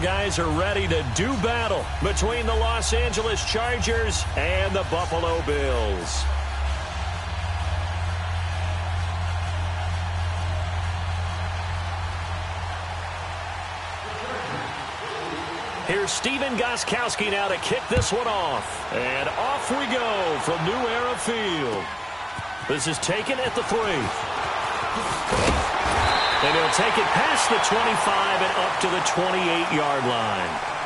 guys are ready to do battle between the Los Angeles Chargers and the Buffalo Bills. Here's Steven Gostkowski now to kick this one off. And off we go from New Era Field. This is taken at the 3. And he'll take it past the 25 and up to the 28-yard line.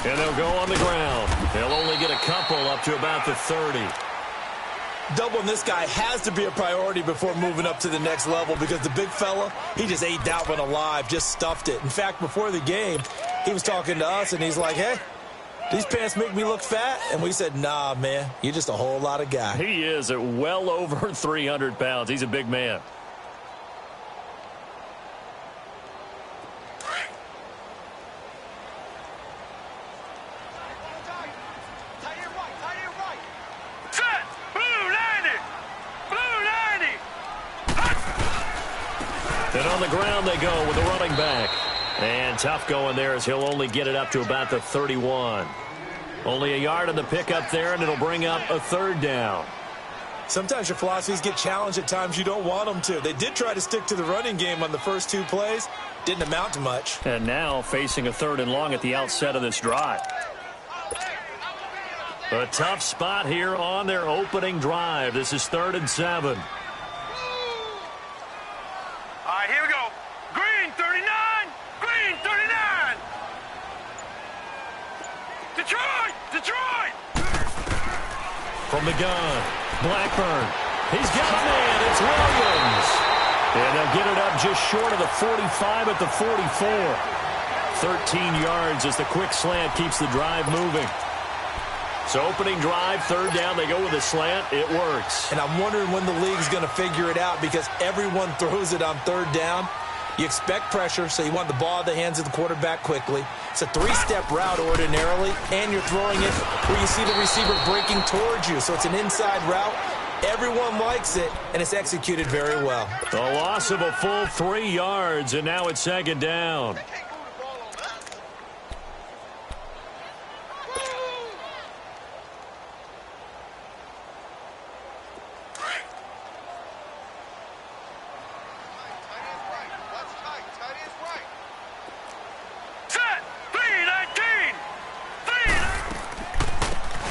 And they'll go on the ground. They'll only get a couple up to about the 30. Doubling this guy has to be a priority before moving up to the next level because the big fella, he just ate that one alive, just stuffed it. In fact, before the game, he was talking to us, and he's like, hey, these pants make me look fat? And we said, nah, man, you're just a whole lot of guy. He is at well over 300 pounds. He's a big man. And on the ground they go with the running back. And tough going there as he'll only get it up to about the 31. Only a yard on the pickup there, and it'll bring up a 3rd down. Sometimes your philosophies get challenged at times you don't want them to. They did try to stick to the running game on the first 2 plays. Didn't amount to much. And now facing a 3rd and long at the outset of this drive. A tough spot here on their opening drive. This is 3rd and 7. Here we go. Green 39. Green 39. Detroit. From the gun, Blackburn. He's got a man. It's Williams. And they'll get it up just short of the 45 at the 44. 13 yards as the quick slant keeps the drive moving. So opening drive, 3rd down, they go with a slant. It works. And I'm wondering when the league's going to figure it out because everyone throws it on 3rd down. You expect pressure, so you want the ball in the hands of the quarterback quickly. It's a 3-step route ordinarily, and you're throwing it where you see the receiver breaking towards you. So it's an inside route. Everyone likes it, and it's executed very well. The loss of a full 3 yards, and now it's 2nd down.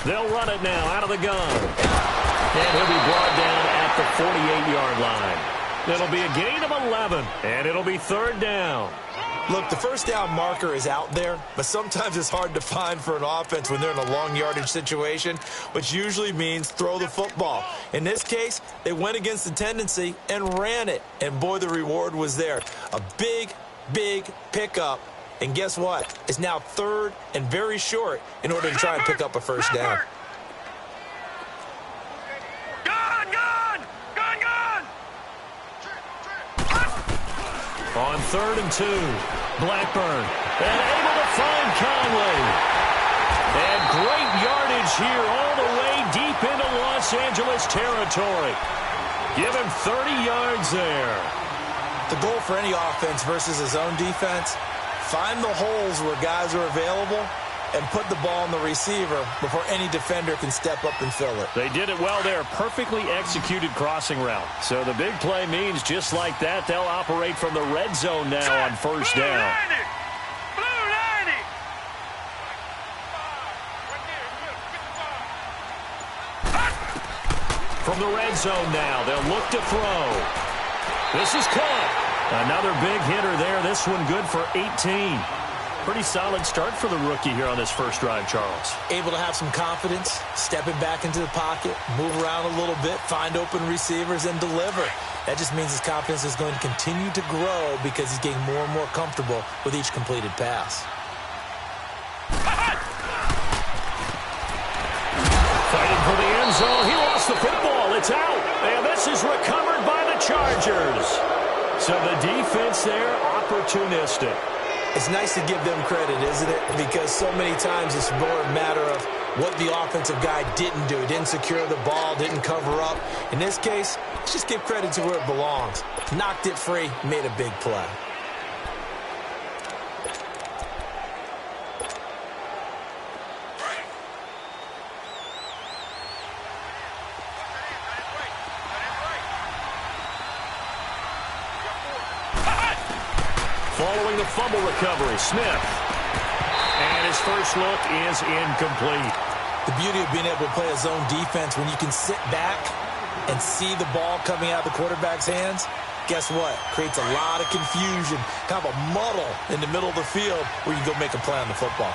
They'll run it now out of the gun. And he'll be brought down at the 48-yard line. It'll be a gain of 11, and it'll be third down. Look, the first down marker is out there, but sometimes it's hard to find for an offense when they're in a long yardage situation, which usually means throw the football. In this case, they went against the tendency and ran it, and boy, the reward was there. A big, big pickup, and guess what? It's now third and very short in order to try and pick up a first down. On 3rd and 2, Blackburn, and able to find Conley. And great yardage here all the way deep into Los Angeles territory. Give him 30 yards there. The goal for any offense versus his own defense, find the holes where guys are available and put the ball on the receiver before any defender can step up and fill it. They did it well there. Perfectly executed crossing route. So the big play means just like that, they'll operate from the red zone now on first down. From the red zone now, they'll look to throw. This is caught. Another big hitter there. This one good for 18. Pretty solid start for the rookie here on this first drive, Charles. Able to have some confidence, stepping back into the pocket, move around a little bit, find open receivers, and deliver. That just means his confidence is going to continue to grow because he's getting more and more comfortable with each completed pass. Fighting for the end zone. He lost the football. It's out. And this is recovered by the Chargers. So the defense there, opportunistic. It's nice to give them credit, isn't it? Because so many times it's more a matter of what the offensive guy didn't do. Didn't secure the ball, didn't cover up. In this case, let's just give credit to where it belongs. Knocked it free, made a big play. Following the fumble recovery, Smith. And his first look is incomplete. The beauty of being able to play a zone defense when you can sit back and see the ball coming out of the quarterback's hands, guess what? Creates a lot of confusion, kind of a muddle in the middle of the field where you go make a play on the football.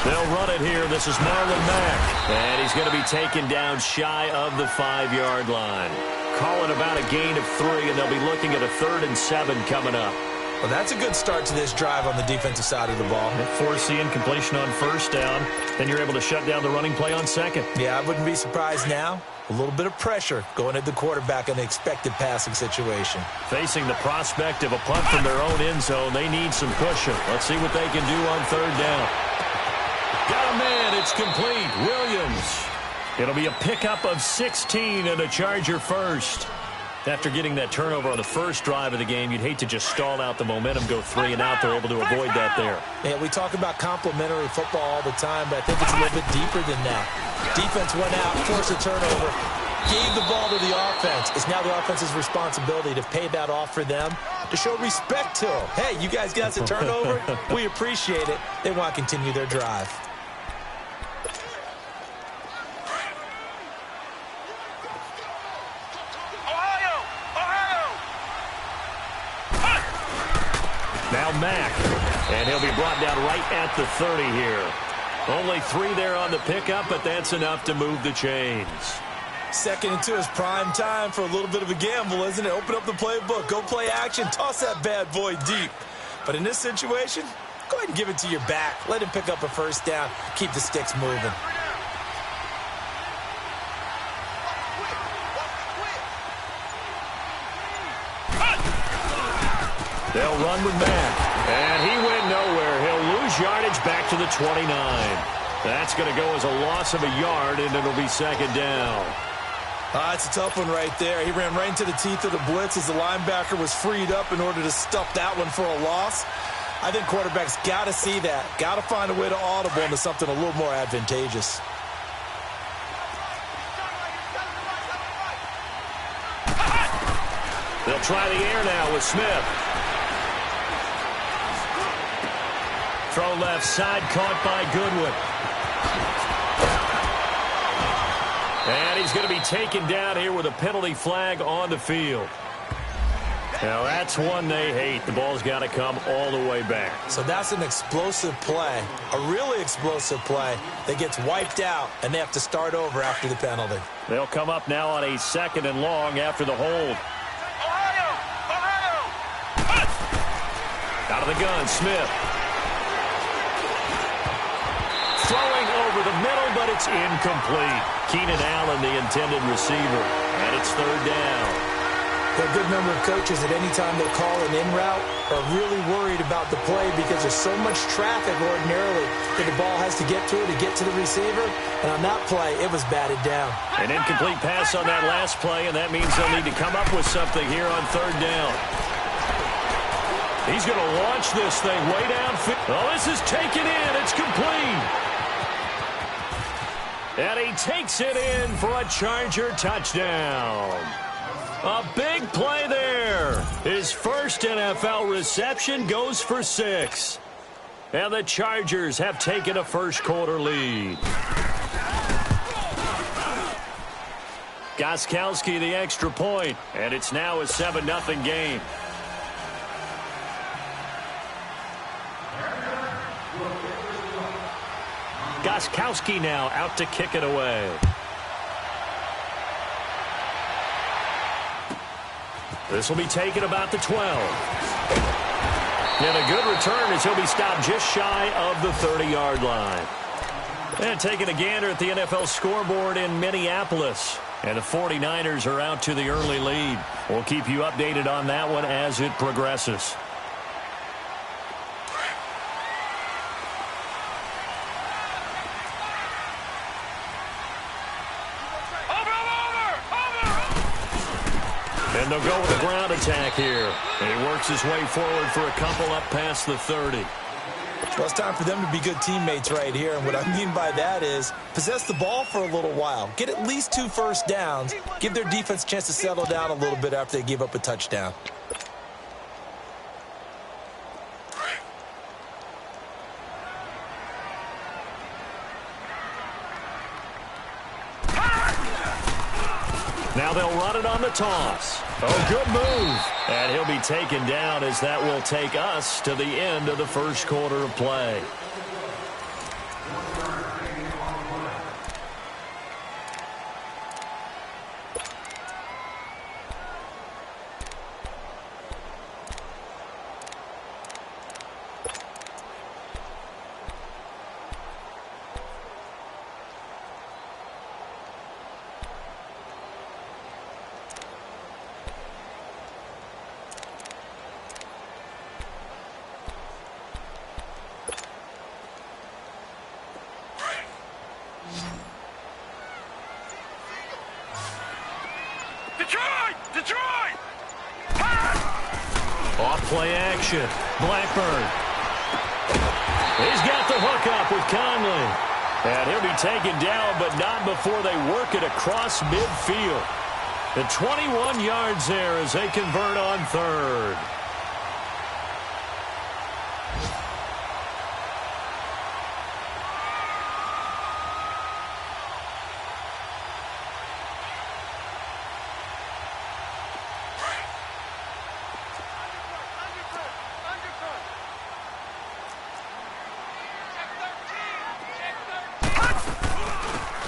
They'll run it here. This is Marlon Mack. And he's going to be taken down shy of the 5-yard line. Call it about a gain of 3, and they'll be looking at a 3rd and 7 coming up. Well, that's a good start to this drive on the defensive side of the ball. Foreseeing completion on first down, then you're able to shut down the running play on second. Yeah, I wouldn't be surprised now. A little bit of pressure going at the quarterback in the expected passing situation. Facing the prospect of a punt from their own end zone, they need some cushion. Let's see what they can do on 3rd down. Got a man. It's complete. Williams. It'll be a pickup of 16 and a Charger first. After getting that turnover on the first drive of the game, you'd hate to just stall out the momentum, go 3 and out. They're able to avoid that there. Yeah, we talk about complementary football all the time, but I think it's a little bit deeper than that. Defense went out, forced a turnover, gave the ball to the offense. It's now the offense's responsibility to pay that off for them, to show respect to them. Hey, you guys got the turnover? We appreciate it. They want to continue their drive. Now Mack, and he'll be brought down right at the 30 here. Only 3 there on the pickup, but that's enough to move the chains. 2nd and 2 is prime time for a little bit of a gamble, isn't it? Open up the playbook, go play action, toss that bad boy deep. But in this situation, go ahead and give it to your back. Let him pick up a first down, keep the sticks moving. They'll run with Mack, and he went nowhere. He'll lose yardage back to the 29. That's going to go as a loss of a yard, and it'll be 2nd down. It's a tough one right there. He ran right into the teeth of the blitz as the linebacker was freed up in order to stuff that one for a loss. I think quarterbacks got to see that, got to find a way to audible into something a little more advantageous. They'll try the air now with Smith. Throw left side, caught by Goodwin. And he's going to be taken down here with a penalty flag on the field. Now, that's one they hate. The ball's got to come all the way back. So that's an explosive play, a really explosive play that gets wiped out, and they have to start over after the penalty. They'll come up now on a 2nd and long after the hold. Out of the gun, Smith. Throwing over the middle, but it's incomplete. Keenan Allen, the intended receiver, and it's 3rd down. There are a good number of coaches at any time they call an in route are really worried about the play because there's so much traffic ordinarily that the ball has to get to the receiver. And on that play, it was batted down. An incomplete pass on that last play, and that means they'll need to come up with something here on 3rd down. He's going to launch this thing way downfield. Oh, this is taken in. It's complete. And he takes it in for a Charger touchdown. A big play there. His first NFL reception goes for 6. And the Chargers have taken a first-quarter lead. Gostkowski the extra point, and it's now a 7-0 game. Gostkowski now out to kick it away. This will be taken about the 12. And a good return as he'll be stopped just shy of the 30-yard line. And taking a gander at the NFL scoreboard in Minneapolis. And the 49ers are out to the early lead. We'll keep you updated on that one as it progresses. And they'll go with a ground attack here. And he works his way forward for a couple up past the 30. Well, it's time for them to be good teammates right here. And what I mean by that is possess the ball for a little while. Get at least 2 first downs. Give their defense a chance to settle down a little bit after they give up a touchdown. Now they'll run it on the toss. Oh, good move. And he'll be taken down as that will take us to the end of the first quarter of play. Detroit! Off play action. Blackburn. He's got the hook up with Conley. And he'll be taken down, but not before they work it across midfield. The 21 yards there as they convert on 3rd.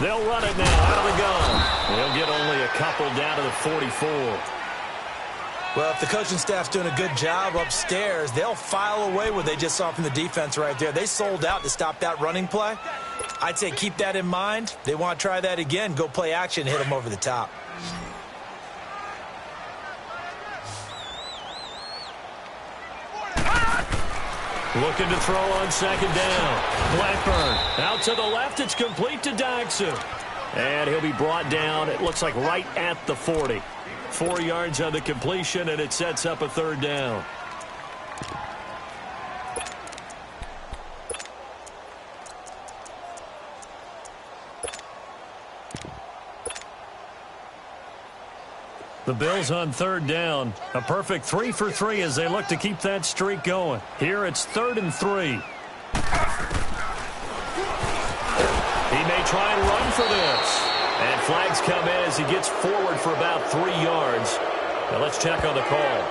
They'll run it now out of the gun. They'll get only a couple down to the 44. Well, if the coaching staff's doing a good job upstairs, they'll file away what they just saw from the defense right there. They sold out to stop that running play. I'd say keep that in mind. They want to try that again. Go play action, hit them over the top. Looking to throw on 2nd down. Blackburn out to the left. It's complete to Dykson. And he'll be brought down, it looks like right at the 40. 4 yards on the completion, and it sets up a 3rd down. The Bills on 3rd down. A perfect 3 for 3 as they look to keep that streak going. Here it's 3rd and 3. try and run for this. And flags come in as he gets forward for about 3 yards. Now let's check on the call.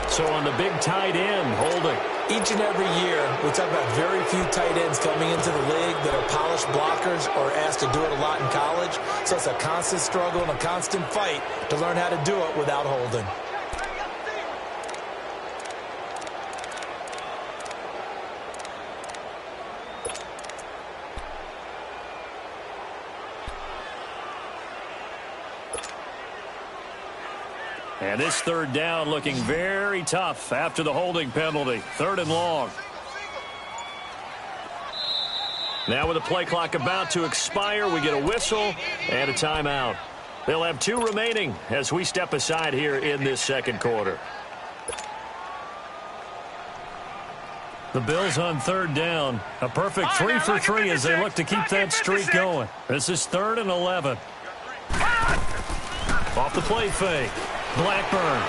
So on the big tight end, holding. Each and every year, we talk about very few tight ends coming into the league that are polished blockers or asked to do it a lot in college. So it's a constant struggle and a constant fight to learn how to do it without holding. And this third down looking very tough after the holding penalty. 3rd and long. Now with the play clock about to expire, we get a whistle and a timeout. They'll have 2 remaining as we step aside here in this second quarter. The Bills on 3rd down. A perfect 3 for 3 as they look to keep that streak going. This is 3rd and 11. Off the play fake. Blackburn.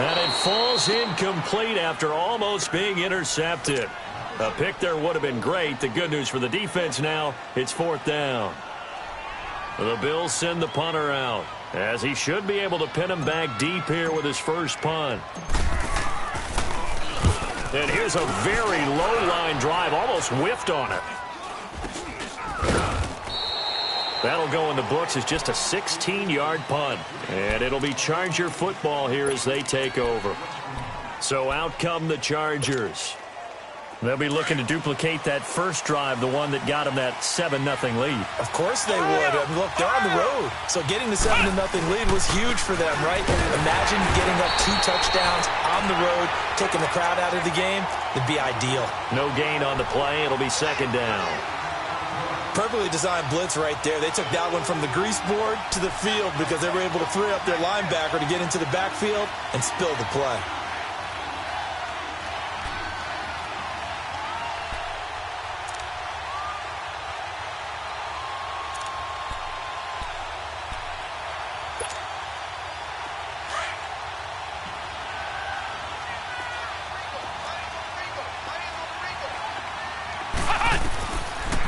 And it falls incomplete after almost being intercepted. A pick there would have been great. The good news for the defense now, it's 4th down. The Bills send the punter out, as he should be able to pin him back deep here with his first punt. And here's a very low-line drive, almost whiffed on it. That'll go in the books as just a 16-yard punt. And it'll be Charger football here as they take over. So out come the Chargers. They'll be looking to duplicate that first drive, the one that got them that 7-0 lead. Of course they would. I mean, look, they're on the road. So getting the 7-0 lead was huge for them, right? Imagine getting up 2 touchdowns on the road, taking the crowd out of the game. It'd be ideal. No gain on the play. It'll be 2nd down. Perfectly designed blitz right there. They took that one from the grease board to the field because they were able to free up their linebacker to get into the backfield and spill the play.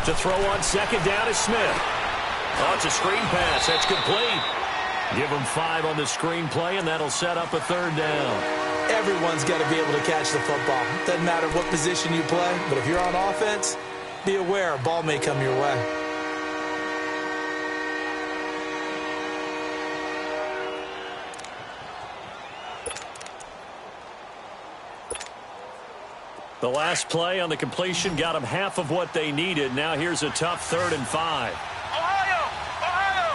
To throw on 2nd down is Smith. Oh, it's a screen pass. That's complete. Give him 5 on the screen play, and that'll set up a 3rd down. Everyone's got to be able to catch the football. Doesn't matter what position you play, but if you're on offense, be aware a ball may come your way. The last play on the completion got them half of what they needed. Now here's a tough 3rd and 5. Ohio! Ohio!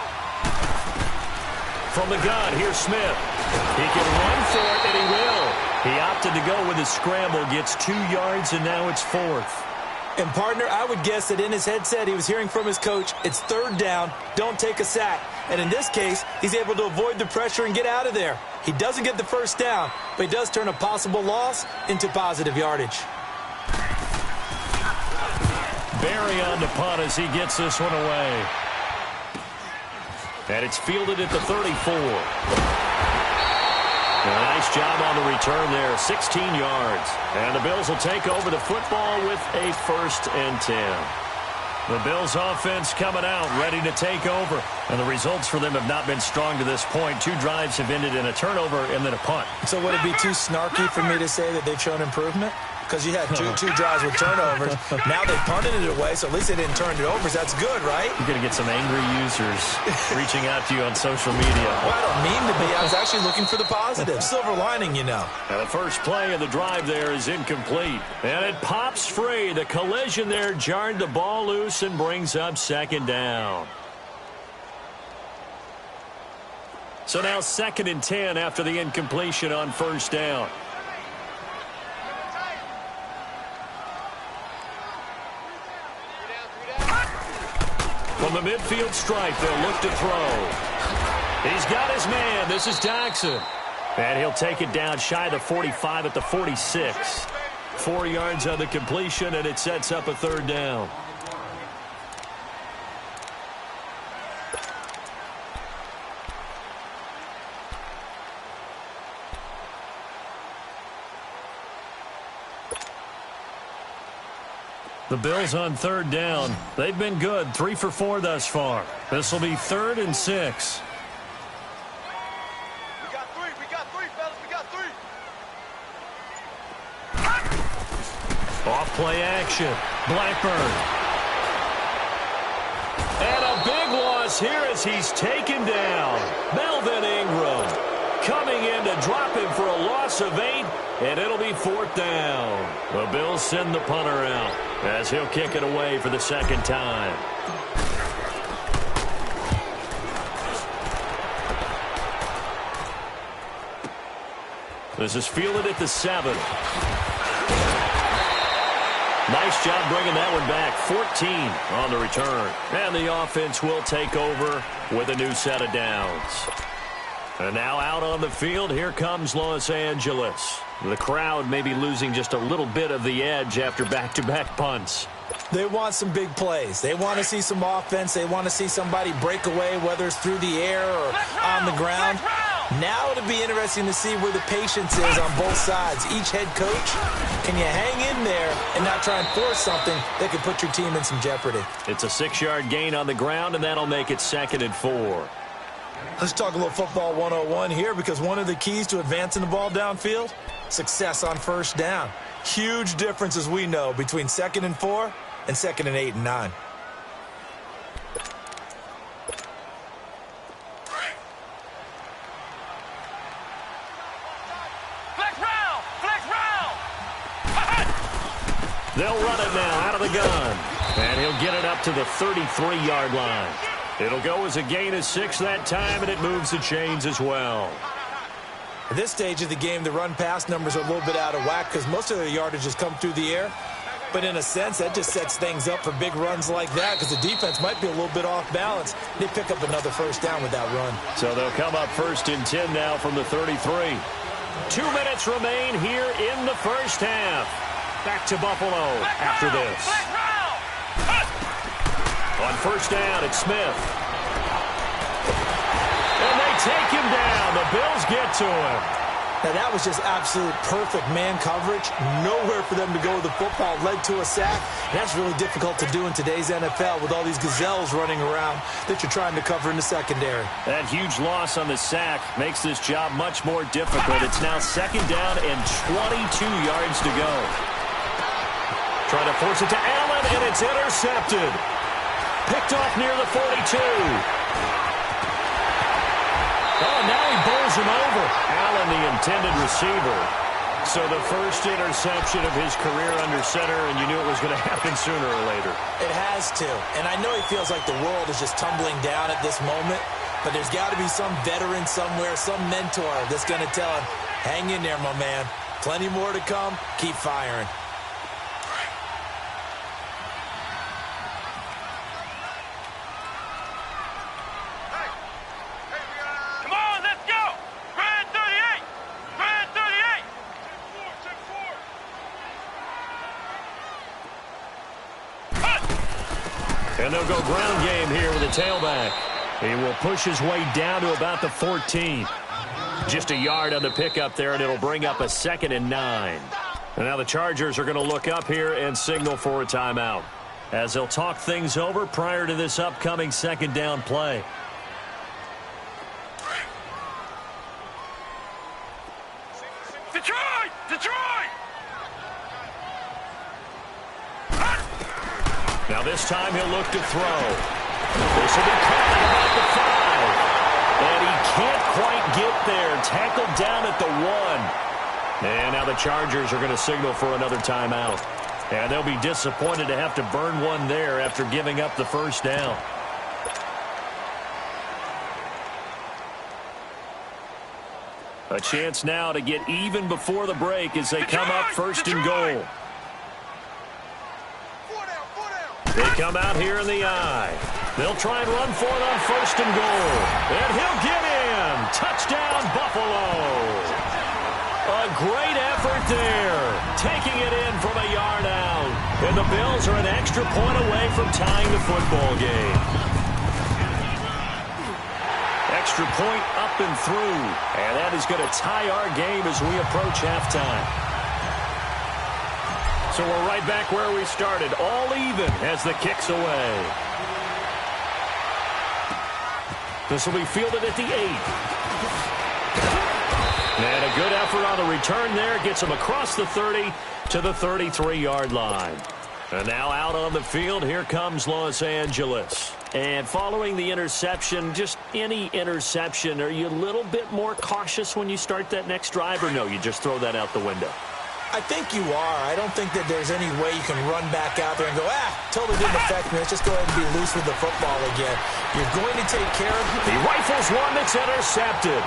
From the gun, here's Smith. He can run for it, and he will. He opted to go with his scramble, gets 2 yards, and now it's 4th. And, partner, I would guess that in his headset he was hearing from his coach, it's 3rd down, don't take a sack. And in this case, he's able to avoid the pressure and get out of there. He doesn't get the 1st down, but he does turn a possible loss into positive yardage. Barry on the punt as he gets this one away. And it's fielded at the 34. Nice job on the return there, 16 yards. And the Bills will take over the football with a 1st and 10. The Bills offense coming out, ready to take over. And the results for them have not been strong to this point. 2 drives have ended in a turnover and then a punt. So would it be too snarky for me to say that they've shown improvement? Because you had two drives with turnovers. Now they punted it away, so at least they didn't turn it over. So that's good, right? You're going to get some angry users reaching out to you on social media. Well, I don't mean to be. I was actually looking for the positive. Silver lining, you know. And the first play of the drive there is incomplete. And it pops free. The collision there jarred the ball loose and brings up 2nd down. So now 2nd and 10 after the incompletion on 1st down. From the midfield stripe, they'll look to throw. He's got his man. This is Jackson. And he'll take it down shy of the 45 at the 46. 4 yards on the completion, and it sets up a 3rd down. The Bills on third down. They've been good, 3 for 4 thus far. This will be 3rd and 6. We got three, fellas. We got 3. Off play action. Blackburn. And a big loss here as he's taken down. Melvin Ingram coming in to drop him for a loss of 8, and it'll be 4th down. The Bills send the punter out as he'll kick it away for the 2nd time. This is fielded at the 7. Nice job bringing that one back. 14 on the return. And the offense will take over with a new set of downs. And now out on the field, here comes Los Angeles. The crowd may be losing just a little bit of the edge after back-to-back punts. They want some big plays. They want to see some offense. They want to see somebody break away, whether it's through the air or on the ground. Now it'll be interesting to see where the patience is on both sides. Each head coach, can you hang in there and not try and force something that could put your team in some jeopardy? It's a 6-yard gain on the ground, and that'll make it 2nd and 4. Let's talk a little football 101 here, because one of the keys to advancing the ball downfield, success on 1st down. Huge difference, as we know, between 2nd and 4 and 2nd and 8 and 9. They'll run it now out of the gun. And he'll get it up to the 33-yard line. It'll go as a gain of 6 that time, and it moves the chains as well. At this stage of the game, the run-pass numbers are a little bit out of whack because most of their yardage has come through the air. But in a sense, that just sets things up for big runs like that because the defense might be a little bit off balance. They pick up another 1st down with that run. So they'll come up 1st and 10 now from the 33. 2 minutes remain here in the 1st half. Back to Buffalo after this. On 1st down, it's Smith. And they take him down. The Bills get to him. Now, that was just absolute perfect man coverage. Nowhere for them to go with the football. Led to a sack. And that's really difficult to do in today's NFL with all these gazelles running around that you're trying to cover in the secondary. That huge loss on the sack makes this job much more difficult. It's now 2nd down and 22 yards to go. Trying to force it to Allen, and it's intercepted. Picked off near the 42. Oh, now he bowls him over. Allen, the intended receiver. So the first interception of his career under center, and you knew it was going to happen sooner or later. It has to. And I know he feels like the world is just tumbling down at this moment, but there's got to be some veteran somewhere, some mentor that's going to tell him, hang in there, my man. Plenty more to come. Keep firing. And they'll go ground game here with a tailback. He will push his way down to about the 14. Just a yard on the pickup there, and it'll bring up a 2nd and 9. And now the Chargers are going to look up here and signal for a timeout, as they'll talk things over prior to this upcoming 2nd down play. Detroit! Detroit! Now this time he'll look to throw. This will be caught at about the 5. And he can't quite get there. Tackled down at the 1. And now the Chargers are going to signal for another timeout. And they'll be disappointed to have to burn one there after giving up the 1st down. A chance now to get even before the break as they come up 1st and goal. They come out here in the eye. They'll try and run for it on 1st and goal. And he'll get in. Touchdown, Buffalo. A great effort there. Taking it in from a yard out. And the Bills are an extra point away from tying the football game. Extra point up and through. And that is going to tie our game as we approach halftime. So we're right back where we started, all even as the kick's away. This will be fielded at the 8. And a good effort on the return there. Gets him across the 30 to the 33-yard line. And now out on the field, here comes Los Angeles. And following the interception, just any interception, are you a little bit more cautious when you start that next drive, or no, you just throw that out the window? I think you are. I don't think that there's any way you can run back out there and go, totally didn't affect me. Let's just go ahead and be loose with the football again. You're going to take care of it. He rifles one that's intercepted.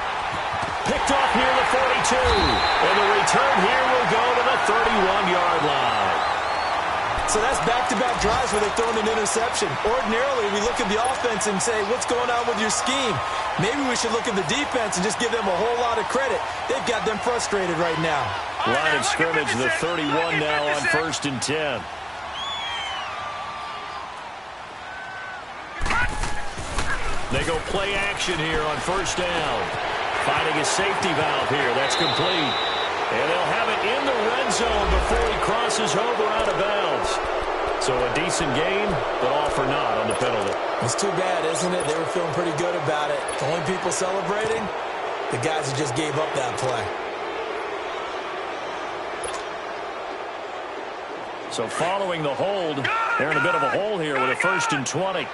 Picked off near the 42. And the return here will go to the 31-yard line. So that's back-to-back drives where they've thrown an interception. Ordinarily, we look at the offense and say, what's going on with your scheme? Maybe we should look at the defense and just give them a whole lot of credit. They've got them frustrated right now. Line of scrimmage, the 31 now on 1st and 10. They go play action here on 1st down. Finding a safety valve here. That's complete. And they'll have it in the red zone before he crosses over out of bounds. So a decent game, but all for naught on the penalty. It's too bad, isn't it? They were feeling pretty good about it. The only people celebrating, the guys who just gave up that play. So following the hold, they're in a bit of a hole here with a 1st and 20.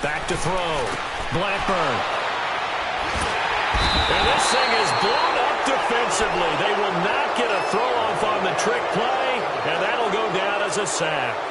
Back to throw. Blackburn. And this thing is blown up defensively. They will not get a throw-off on the trick play, and that'll go down as a sack.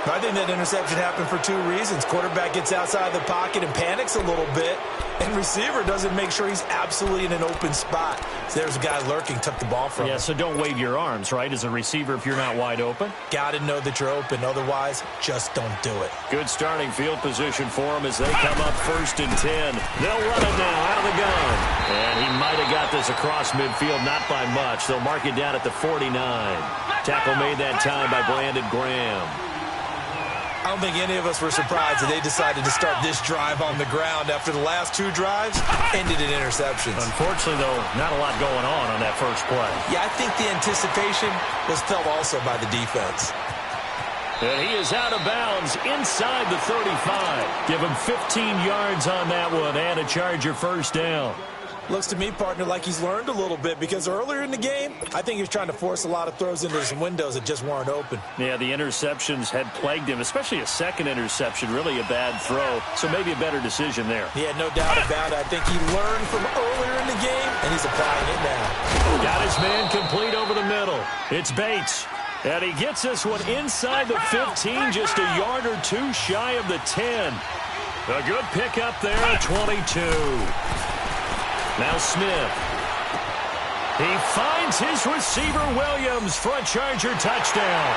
I think that interception happened for 2 reasons. Quarterback gets outside the pocket and panics a little bit, and receiver doesn't make sure he's absolutely in an open spot. So there's a guy lurking, took the ball from him. Yeah, so don't wave your arms, right, as a receiver if you're not wide open. Got to know that you're open. Otherwise, just don't do it. Good starting field position for him as they come up 1st and 10. They'll run it now out of the gun. And he might have got this across midfield, not by much. They'll mark it down at the 49. Tackle made that time by Brandon Graham. I don't think any of us were surprised that they decided to start this drive on the ground after the last 2 drives ended in interceptions. Unfortunately, though, not a lot going on that first play. Yeah, I think the anticipation was felt also by the defense. And he is out of bounds inside the 35. Give him 15 yards on that one and a Charger 1st down. Looks to me, partner, like he's learned a little bit because earlier in the game, I think he was trying to force a lot of throws into some windows that just weren't open. Yeah, the interceptions had plagued him, especially a second interception, really a bad throw. So maybe a better decision there. Yeah, no doubt about it. I think he learned from earlier in the game, and he's applying it now. Got his man complete over the middle. It's Bates. And he gets this one inside the 15, just a yard or 2 shy of the 10. A good pickup there at 22. Now Smith. He finds his receiver Williams for a Charger touchdown.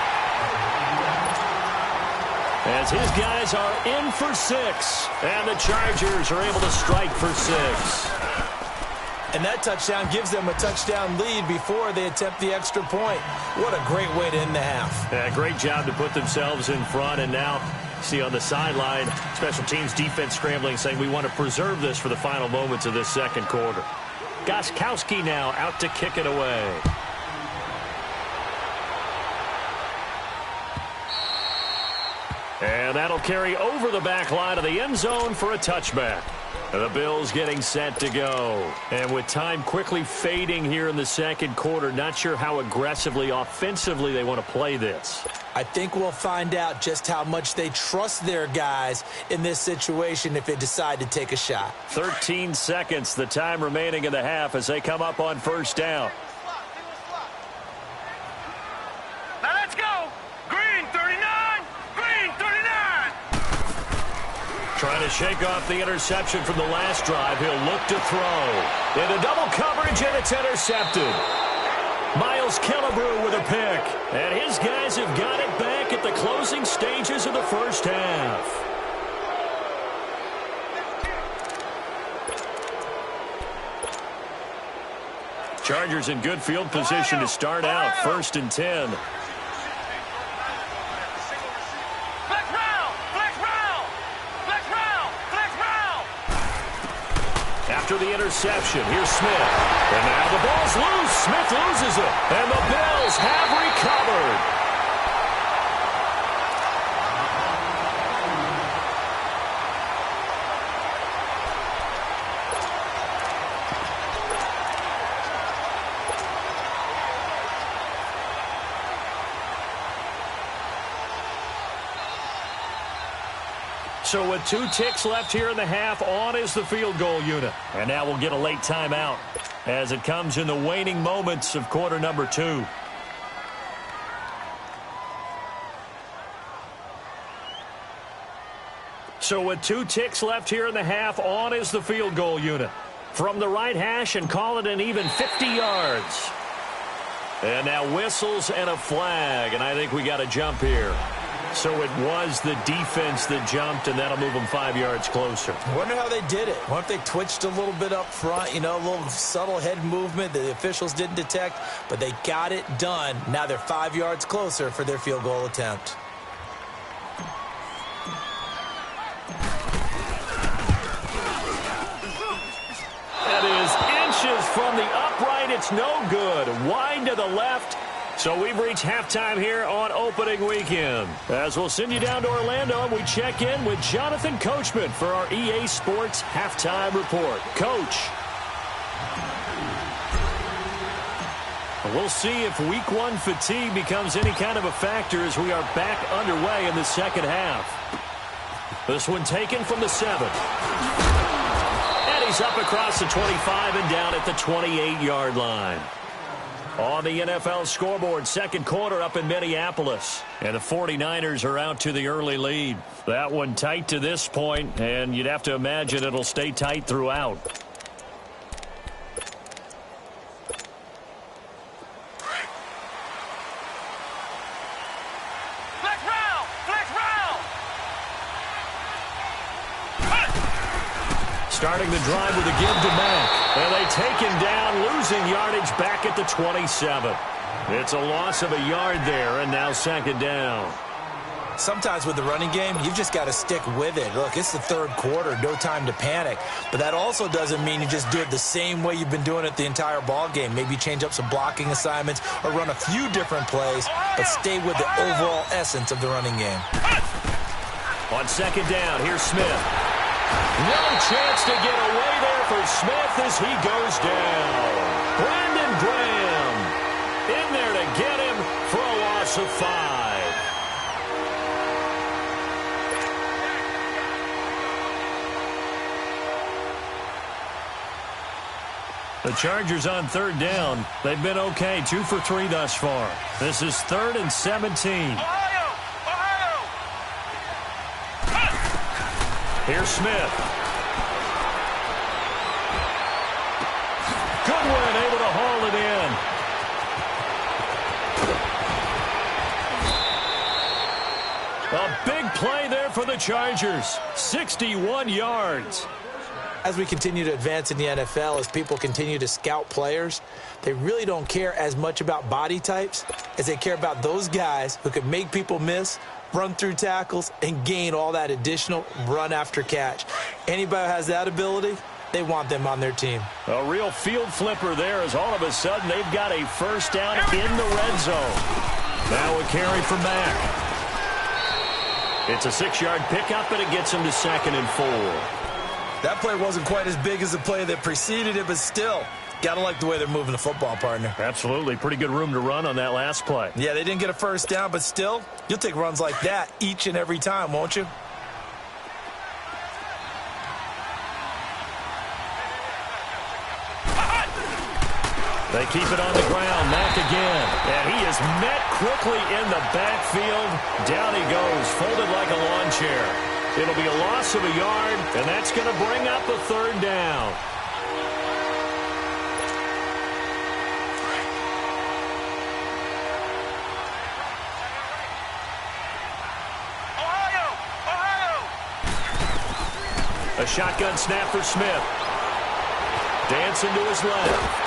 As his guys are in for 6. And the Chargers are able to strike for 6. And that touchdown gives them a touchdown lead before they attempt the extra point. What a great way to end the half. Yeah, great job to put themselves in front. And now, see on the sideline, special teams defense scrambling, saying we want to preserve this for the final moments of this second quarter. Gostkowski now out to kick it away. And that'll carry over the back line of the end zone for a touchback. The Bills getting set to go. And with time quickly fading here in the second quarter, not sure how aggressively, offensively they want to play this. I think we'll find out just how much they trust their guys in this situation if they decide to take a shot. 13 seconds, the time remaining in the half as they come up on 1st down. Now let's go. Green 39. Green 39. Trying to shake off the interception from the last drive. He'll look to throw. Into double coverage, and it's intercepted. Miles Killebrew with a pick. And his guys have got it back at the closing stages of the first half. Chargers in good field position to start out. 1st and 10. after the interception. Here's Smith. And now the ball's loose. Smith loses it. And the Bills have recovered. So with 2 ticks left here in the half, on is the field goal unit. And now we'll get a late timeout as it comes in the waning moments of quarter number 2. So with 2 ticks left here in the half, on is the field goal unit. From the right hash and call it an even 50 yards. And now whistles and a flag, and I think we got a jump here. So it was the defense that jumped, and that'll move them 5 yards closer. I wonder how they did it. I wonder if they twitched a little bit up front, a little subtle head movement that the officials didn't detect, but they got it done. Now they're 5 yards closer for their field goal attempt. That is inches from the upright. It's no good. Wide to the left. So we've reached halftime here on opening weekend. As we'll send you down to Orlando, and we check in with Jonathan Coachman for our EA Sports Halftime Report. Coach. We'll see if Week 1 fatigue becomes any kind of a factor as we are back underway in the second half. This one taken from the 7. And he's up across the 25 and down at the 28-yard line. On the NFL scoreboard, second quarter up in Minneapolis. And the 49ers are out to the early lead. That one tight to this point, and you'd have to imagine it'll stay tight throughout. Starting the drive with a give to Mack. And they take him down, losing yardage back at the 27. It's a loss of a yard there, and now second down. Sometimes with the running game, you've just got to stick with it. Look, it's the third quarter, no time to panic. But that also doesn't mean you just do it the same way you've been doing it the entire ball game. Maybe change up some blocking assignments or run a few different plays, but stay with the overall essence of the running game. On second down, here's Smith. No chance to get away there for Smith as he goes down. Brandon Graham in there to get him for a loss of 5. The Chargers on third down. They've been okay, 2 for 3 thus far. This is 3rd and 17. Here's Smith. Goodwin able to haul it in. A big play there for the Chargers. 61 yards. As we continue to advance in the NFL, as people continue to scout players, they really don't care as much about body types as they care about those guys who can make people miss, run through tackles, and gain all that additional run after catch. Anybody who has that ability, they want them on their team. A real field flipper there as all of a sudden they've got a first down in the red zone. Now a carry for Mack. It's a 6-yard pickup, and it gets him to 2nd and 4. That play wasn't quite as big as the play that preceded it, but still, got to like the way they're moving the football, partner. Absolutely. Pretty good room to run on that last play. Yeah, they didn't get a first down, but still, you'll take runs like that each and every time, won't you? They keep it on the ground. Mack again. And he is met quickly in the backfield. Down he goes, folded like a lawn chair. It'll be a loss of a yard, and that's going to bring up a 3rd down. A shotgun snap for Smith. Dancing to his left.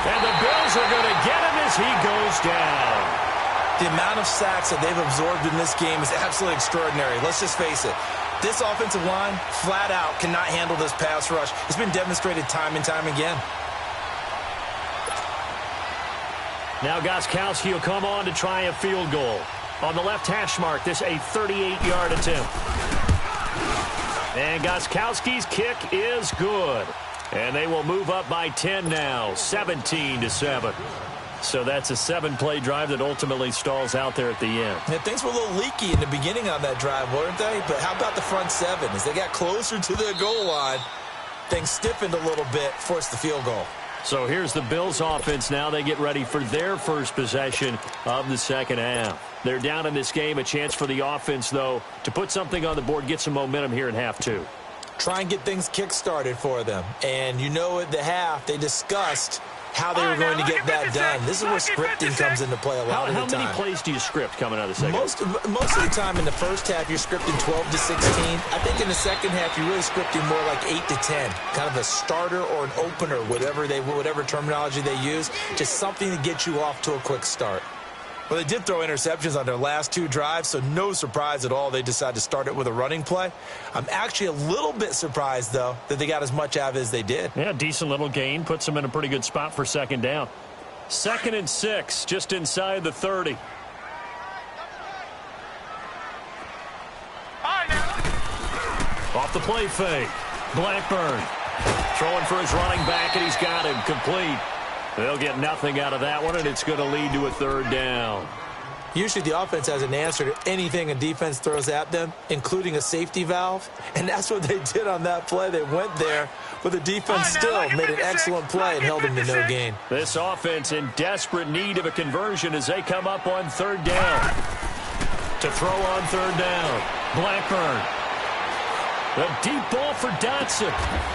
And the Bills are going to get him as he goes down. The amount of sacks that they've absorbed in this game is absolutely extraordinary. Let's just face it. This offensive line, flat out, cannot handle this pass rush. It's been demonstrated time and time again. Now Gostkowski will come on to try a field goal. On the left hash mark, this a 38-yard attempt. And Gostkowski's kick is good. And they will move up by 10 now, 17-7. So that's a 7-play drive that ultimately stalls out there at the end. Yeah, things were a little leaky in the beginning on that drive, weren't they? But how about the front seven? As they got closer to the goal line, things stiffened a little bit, forced the field goal. So here's the Bills offense now. They get ready for their first possession of the second half. They're down in this game. A chance for the offense, though, to put something on the board, get some momentum here in half two. Try and get things kick-started for them. And you know at the half, they discussed how they were going to get that done. This is where scripting comes into play a lot of the time. How many plays do you script coming out of the second? Most of the time in the first half, you're scripting 12 to 16. I think in the second half, you're really scripting more like 8 to 10. Kind of a starter or an opener, whatever terminology they use. Just something to get you off to a quick start. Well, they did throw interceptions on their last 2 drives, so no surprise at all they decided to start it with a running play. I'm actually a little bit surprised, though, that they got as much out of it as they did. Yeah, decent little gain. Puts them in a pretty good spot for second down. 2nd and 6, just inside the 30. Off the play fake. Blackburn throwing for his running back, and he's got him complete. They'll get nothing out of that one, and it's going to lead to a 3rd down. Usually the offense has an answer to anything a defense throws at them, including a safety valve. And that's what they did on that play. They went there, but the defense still made an excellent play and held them to no gain. This offense in desperate need of a conversion as they come up on 3rd down. To throw on 3rd down, Blackburn. The deep ball for Dotson.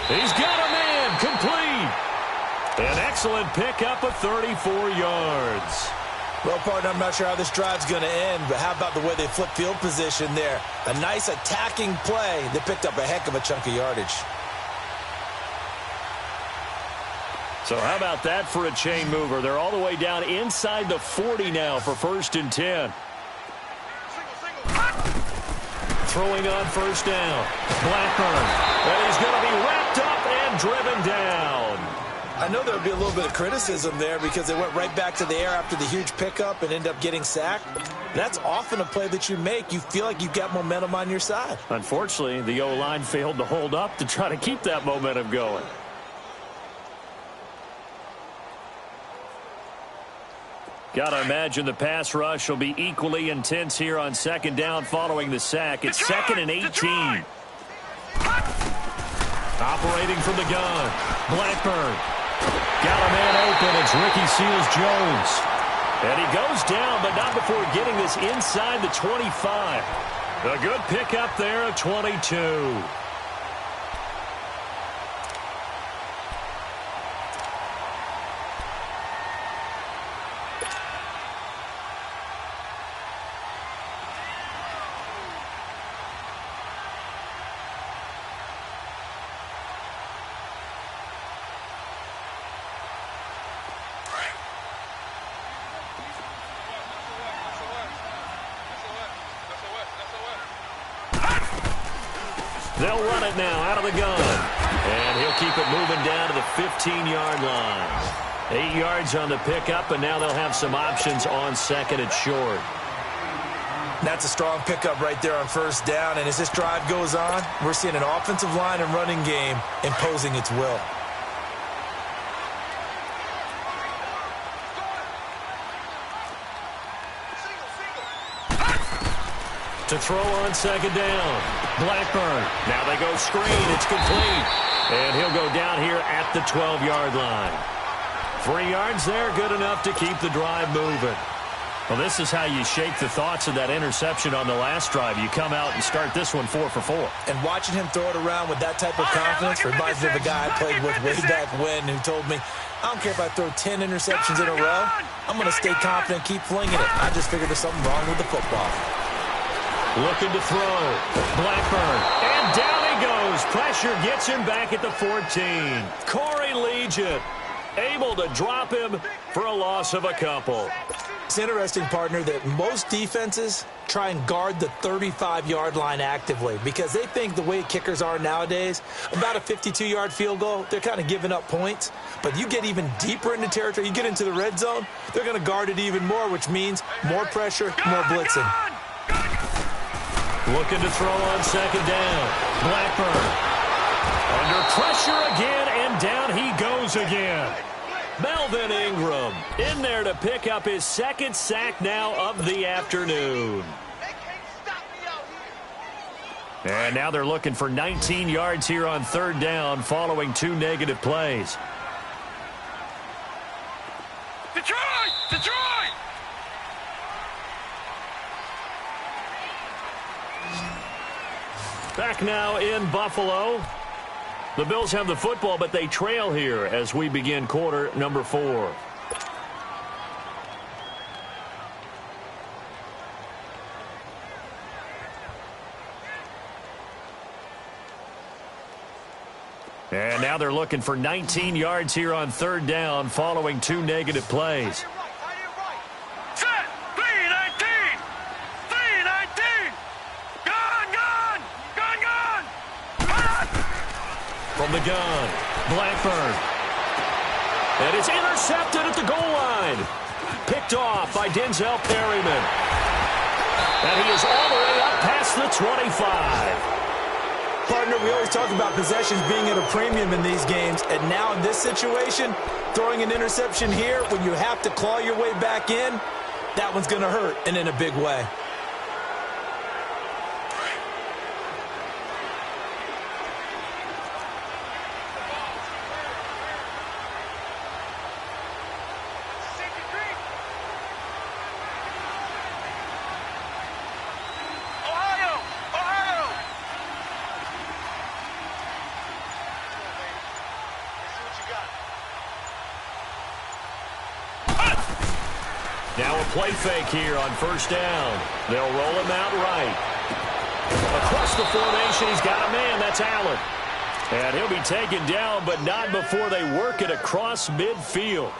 He's got a man, complete. An excellent pickup of 34 yards. Well, partner, I'm not sure how this drive's going to end, but how about the way they flip field position there? A nice attacking play that picked up a heck of a chunk of yardage. So how about that for a chain mover? They're all the way down inside the 40 now for 1st and 10. Throwing on 1st down. Blackburn. And he's going to be wrapped up and driven down. I know there would be a little bit of criticism there because they went right back to the air after the huge pickup and ended up getting sacked. That's often a play that you make. You feel like you've got momentum on your side. Unfortunately, the O-line failed to hold up to try to keep that momentum going. Got to imagine the pass rush will be equally intense here on 2nd down following the sack. It's 2nd and 18. Operating from the gun, Blackburn. Got a man open. It's Ricky Seals-Jones. And he goes down, but not before getting this inside the 25. A good pickup there at 22. They'll run it now out of the gun. And he'll keep it moving down to the 15-yard line. 8 yards on the pickup, and now they'll have some options on 2nd and short. That's a strong pickup right there on 1st down. And as this drive goes on, we're seeing an offensive line and running game imposing its will. To throw on 2nd down. Blackburn. Now they go screen. It's complete. And he'll go down here at the 12-yard line. 3 yards there, good enough to keep the drive moving. Well, this is how you shake the thoughts of that interception on the last drive. You come out and start this one 4 for 4. And watching him throw it around with that type of confidence reminds me of a guy I played with way back when who told me, I don't care if I throw 10 interceptions in a row. I'm going to stay confident and keep flinging it. I just figured there's something wrong with the football. Looking to throw. Blackburn. And down he goes. Pressure gets him back at the 14. Corey Legion. able to drop him for a loss of a couple. It's interesting, partner, that most defenses try and guard the 35-yard line actively because they think the way kickers are nowadays, about a 52-yard field goal, they're kind of giving up points. But you get even deeper into territory, you get into the red zone, they're going to guard it even more, which means more pressure, more blitzing. Looking to throw on second down. Blackburn under pressure again, and down he goes again. Melvin Ingram in there to pick up his second sack now of the afternoon. And now they're looking for 19 yards here on third down following 2 negative plays. Detroit! Detroit! Back now in Buffalo. The Bills have the football, but they trail here as we begin quarter number 4. And now they're looking for 19 yards here on third down following 2 negative plays. Set! 3-19! 3-19! Gun! Gun! Gun! Gun! Gun! From the gun, Blackburn. And it's intercepted at the goal line. Picked off by Denzel Perryman. And he is all the way up past the 25. Partner, we always talk about possessions being at a premium in these games, and now in this situation, throwing an interception here when you have to claw your way back in, that one's going to hurt, and in a big way. Now a play fake here on first down. They'll roll him out right. Across the formation, he's got a man. That's Allen. And he'll be taken down, but not before they work it across midfield.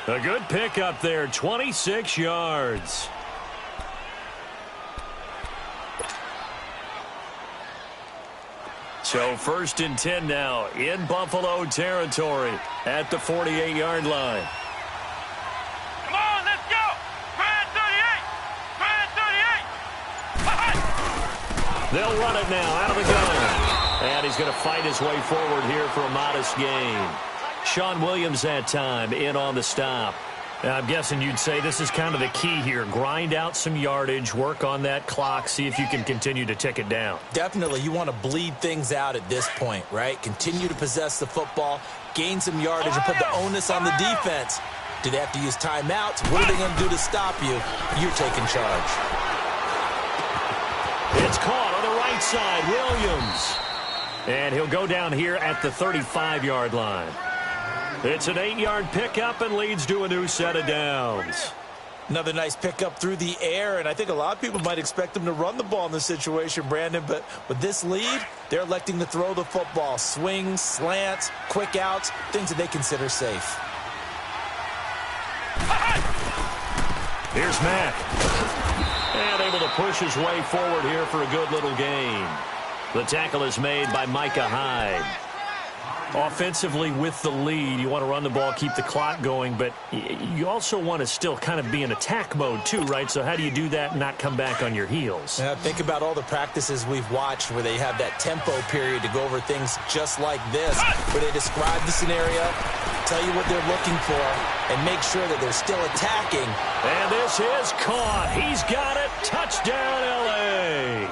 A good pickup there, 26 yards. So first and 10 now in Buffalo territory at the 48-yard line. Come on, let's go! Brad 38! Brad 38! They'll run it now out of the gun. And he's going to fight his way forward here for a modest gain. Sean Williams that time in on the stop. Now, I'm guessing you'd say this is kind of the key here. Grind out some yardage, work on that clock, see if you can continue to tick it down. Definitely, you want to bleed things out at this point, right? Continue to possess the football, gain some yardage, and put the onus on the defense. Do they have to use timeouts? What are they going to do to stop you? You're taking charge. It's caught on the right side, Williams. And he'll go down here at the 35-yard line. It's an 8-yard pickup and leads to a new set of downs. Another nice pickup through the air, and I think a lot of people might expect them to run the ball in this situation, Brandon, but with this lead, they're electing to throw the football. Swings, slants, quick outs, things that they consider safe. Here's Mack. And able to push his way forward here for a good little gain. The tackle is made by Micah Hyde. Offensively with the lead, you want to run the ball, keep the clock going, but you also want to still kind of be in attack mode too, right? So how do you do that and not come back on your heels? Yeah, think about all the practices we've watched where they have that tempo period to go over things just like this, where they describe the scenario, tell you what they're looking for, and make sure that they're still attacking. And this is caught. He's got it. Touchdown, L.A.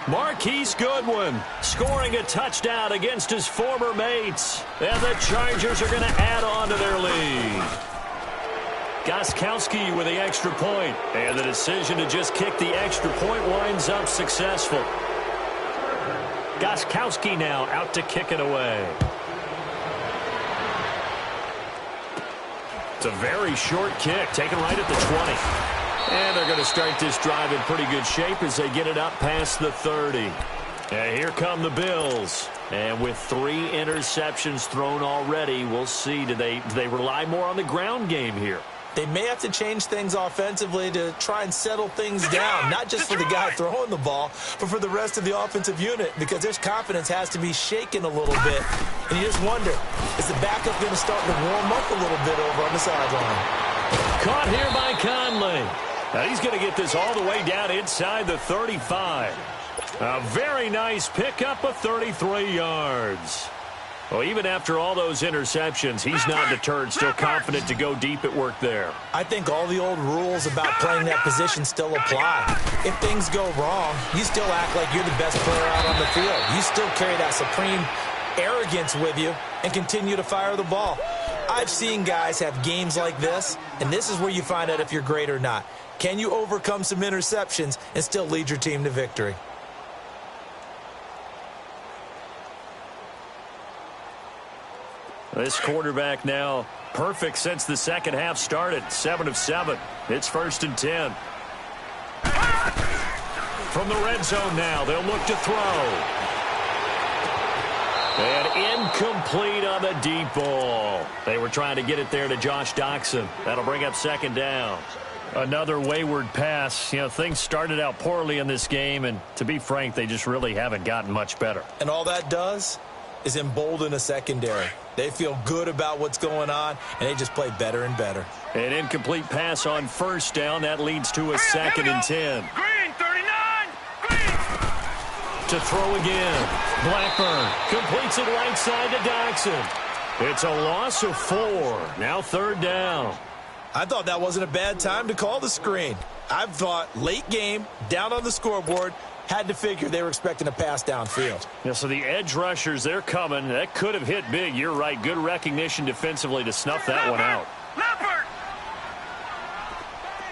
Marquise Goodwin scoring a touchdown against his former mates. And the Chargers are going to add on to their lead. Gostkowski with the extra point. And the decision to just kick the extra point winds up successful. Gostkowski now out to kick it away. It's a very short kick, taken right at the 20. And they're going to start this drive in pretty good shape as they get it up past the 30. And here come the Bills. And with 3 interceptions thrown already, we'll see. Do they rely more on the ground game here? They may have to change things offensively to try and settle things down, not just for the guy throwing the ball, but for the rest of the offensive unit, because their confidence has to be shaken a little bit. And you just wonder, is the backup going to start to warm up a little bit over on the sideline? Caught here by Conley. Now he's going to get this all the way down inside the 35. A very nice pickup of 33 yards. Well, even after all those interceptions, he's not deterred, still confident to go deep at work there. I think all the old rules about playing that position still apply. If things go wrong, you still act like you're the best player out on the field. You still carry that supreme arrogance with you and continue to fire the ball. I've seen guys have games like this, and this is where you find out if you're great or not. Can you overcome some interceptions and still lead your team to victory? This quarterback now perfect since the second half started. 7 of 7. It's 1st and 10. From the red zone now, they'll look to throw. And incomplete on the deep ball. They were trying to get it there to Josh Doxson. That'll bring up 2nd down. Another wayward pass. You know, things started out poorly in this game, and to be frank, they just really haven't gotten much better. And all that does is embolden a secondary. They feel good about what's going on, and they just play better and better. An incomplete pass on 1st down. That leads to a 2nd and 10. Green, 39. Green. To throw again. Blackburn completes it right side to Doxson. It's a loss of 4. Now 3rd down. I thought that wasn't a bad time to call the screen. I thought late game, down on the scoreboard, had to figure they were expecting a pass downfield. Yeah, so the edge rushers, they're coming. That could have hit big. You're right. Good recognition defensively to snuff that one out. Leopard.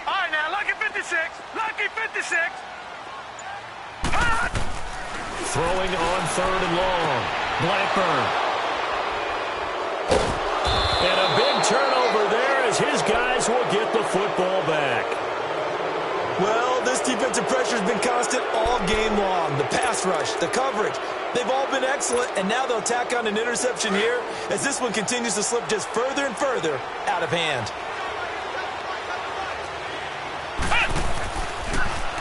All right, now, lucky 56. Lucky 56. Throwing on 3rd and long. Blackburn. And a big turnover there as his guys will get the football back. Well, this defensive pressure has been constant all game long. The pass rush, the coverage, they've all been excellent, and now they'll tack on an interception here as this one continues to slip just further and further out of hand.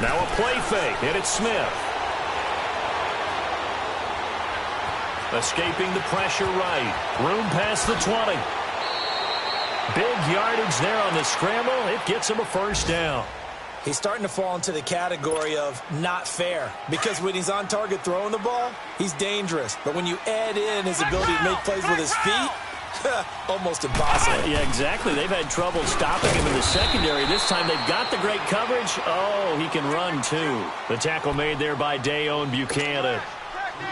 Now a play fake, and it's Smith. Escaping the pressure right. Room past the 20. Big yardage there on the scramble. It gets him a 1st down. He's starting to fall into the category of not fair, because when he's on target throwing the ball, he's dangerous. But when you add in his ability to make plays with his feet, almost impossible. Yeah, exactly. They've had trouble stopping him in the secondary. This time they've got the great coverage. Oh, he can run too. The tackle made there by Dayon Buchanan.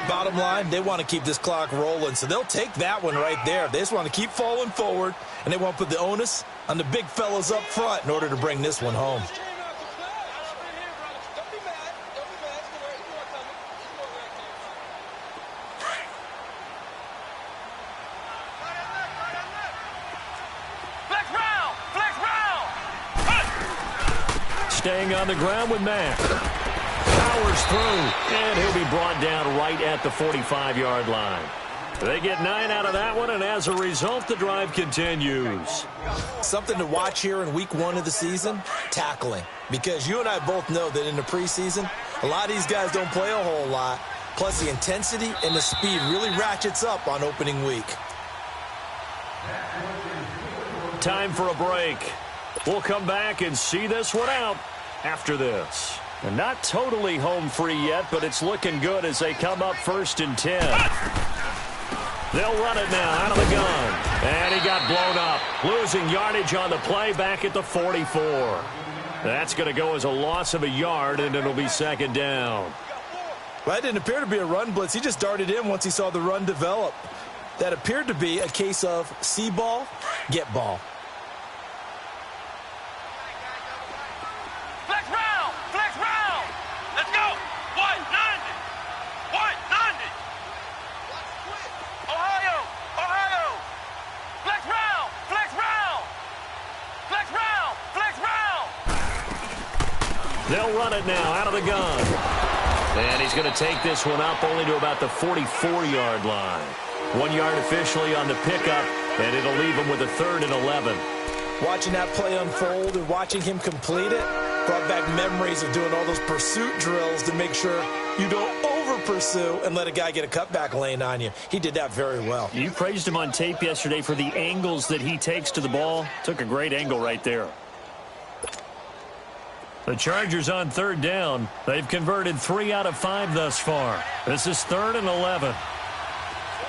Bottom line, they want to keep this clock rolling, so they'll take that one right there. They just want to keep falling forward, and they want to put the onus on the big fellas up front in order to bring this one home. Staying on the ground with Mack. Powers through, and he'll be brought down right at the 45-yard line. They get 9 out of that one, and as a result, the drive continues. Something to watch here in week 1 of the season, tackling. Because you and I both know that in the preseason, a lot of these guys don't play a whole lot. Plus, the intensity and the speed really ratchets up on opening week. Time for a break. We'll come back and see this one out after this. And not totally home free yet, but it's looking good as they come up 1st and 10. They'll run it now out of the gun. And he got blown up. Losing yardage on the play back at the 44. That's going to go as a loss of a yard, and it'll be 2nd down. Well, that didn't appear to be a run blitz. He just darted in once he saw the run develop. That appeared to be a case of see ball, get ball. They'll run it now out of the gun. And he's going to take this one up only to about the 44-yard line. 1 yard officially on the pickup, and it'll leave him with a 3rd and 11. Watching that play unfold and watching him complete it brought back memories of doing all those pursuit drills to make sure you don't over-pursue and let a guy get a cutback lane on you. He did that very well. You praised him on tape yesterday for the angles that he takes to the ball. Took a great angle right there. The Chargers on 3rd down. They've converted 3 out of 5 thus far. This is 3rd and 11.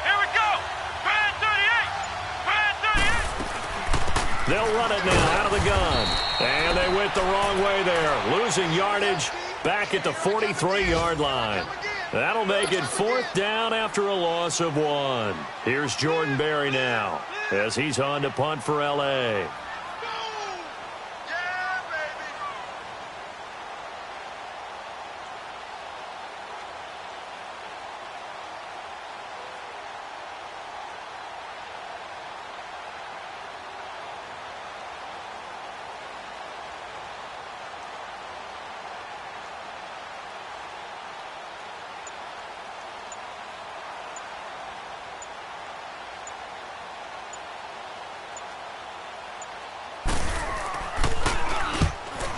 Here we go. Grand 38. They'll run it now out of the gun. And they went the wrong way there. Losing yardage back at the 43-yard line. That'll make it 4th down after a loss of 1. Here's Jordan Berry now as he's on to punt for L.A.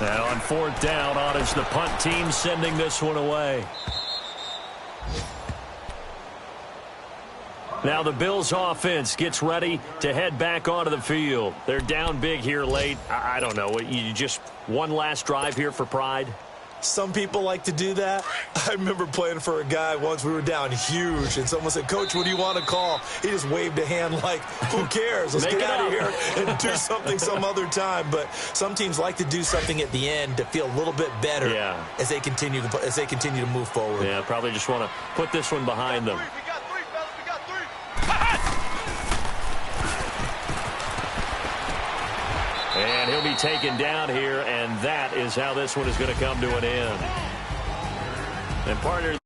Now on 4th down, on is the punt team sending this one away. Now the Bills offense gets ready to head back onto the field. They're down big here late. I don't know. You just one last drive here for pride? Some people like to do that. I remember playing for a guy once. We were down huge, and someone said, "Coach, what do you want to call?" He just waved a hand like, who cares? Let's get out of here and do something some other time. But some teams like to do something at the end to feel a little bit better as they continue to move forward. Yeah, probably just want to put this one behind them. We got 3, fellas. We got 3. And he'll be taken down here, and that is how this one is going to come to an end. And partner.